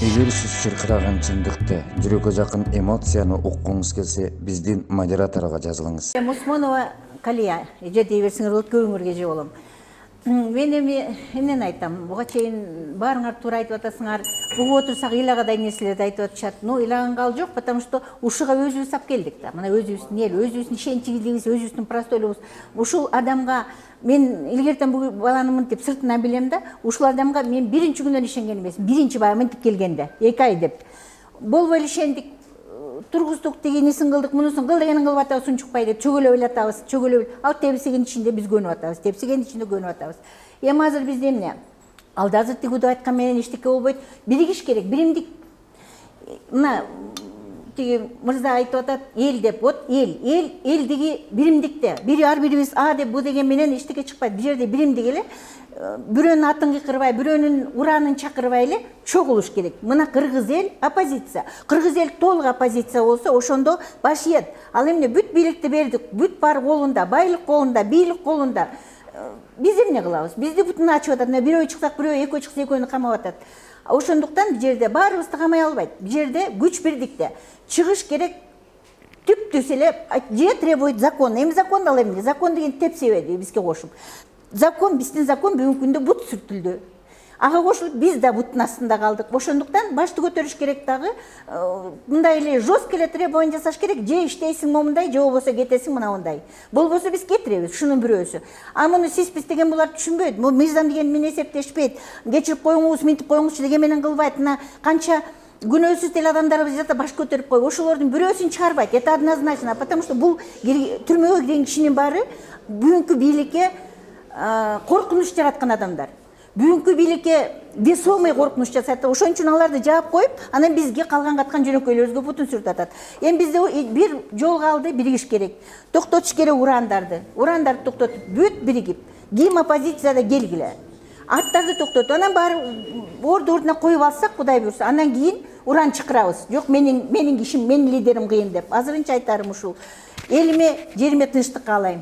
Эгер сиз чыркыраган чындыкты, жүрөккө жакын эмоцияны уккуңуз келсе, биздин модераторго жазылыңыз. Мусмонова Калия, эже дей берсиңер болот, көбүңөргө же болом. Мен эмнени айтам, буга чейин баарыңар туура айтып атасыңар, угуп отурсак ыйлагадай нерселерди айтып атышат. Ну, ыйлаганга ал жок, потому что ушуга өзүбүз алып келдик да. Мына өзүбүздүн эл, өзүбүздүн ишенчсиздигибиз, өзүбүздүн простойлугубуз. Ушул адамга мен илгертен бул баланы мынтип сыртынан билем да, ушул адамга мен биринчи күнөн ишенген эмесмин. Биринчи баягы мынтип келгенде, 2 ай деп. Болбой эле ишендик. Тургуздук дегенисин кылдык, мунусун кыл дегенин кылып атабыз, унчукпай деп чөгөлөп эле атабыз, ал тепсигин ичинде биз көнүп атабыз, тепсигин ичинде көнүп атабыз. Эми азыр бизде эмне? Алда азыр тигүүдө айткан менен эчтеке болбойт, биригиш керек, биримдик. Мына тиги мырза айтып атат, эл деп, вот элдиги биримдикте. Ар бирибиз А деп, бу деген менен эчтеке чыкпайт. Бул жерде биримдик эле, бирөөнүн атын кыйкырбай, бирөөнүн уранын чакырбай эле чогулуш керек. Мына кыргыз эл оппозиция. Кыргыз эл толук оппозиция болсо, ошондо баш ийет. Ал эмне бүт бийликти бердик, бүт бар колунда, байлык колунда, бийлик колунда. Биз эмне кылабыз? Бизди бутун ачып атат. Бирөө чыксак, бирөө, экөө чыкса экөөнү камап атат. Ошондуктан бул жерде баарыбызды камай албайт. Бул жерде күч бирдикте. Чыгыш керек. Түп-түз эле же требует закон. Эми закон ал эмне? Закон деген тепсебеди бизге кошуп. Закон, биздин закон бүгүнкү күндө бут сүртүлдү. Ага кошулуп биз да буттун астында калдык. Ошондуктан башты көтөрүш керек дагы. Мындай эле жестко эле требование жасаш керек. Же иштейсиң момундай, же болбосо кетесиң мына мындай. Болбосо биз кетиребиз, ушунун бирөөсү. А муну сиз биз деген булар түшүнбөйт. Бул мыйзам деген менен эсептешпейт. Кечирип коюңуз, минтип коюңузчу деген менен кылбайт. Мына канча күнөөсүз деле адамдарыбыз жата баш көтөрүп коюп, ошолордун бирөөсүн чыгарбайт. Это однозначно, потому что бул түрмөгө кирген кишинин баары бүгүнкү бийликке коркунуч жараткан адамдар. Бүгүнкү бийликке весомый коркунуч жасайт. Ошон үчүн аларды жаап коюп, анан бизге калган каткан жөнөкөйлөрүбүзгө бутун сүртүп атат. Эми бизде бир жол калды, биригиш керек. Токтотуш керек урандарды. Урандарды токтотуп, бүт биригип, ким оппозицияда келгиле. Аттарды токтотуп, анан баары орду-ордуна коюп алсак, Кудай буйрса, анан кийин уран чакырабыз. Жок, менин кишим, менин лидерим кыйын деп. Азырынча айтарым ушул. Элиме, жериме тынчтык каалайм.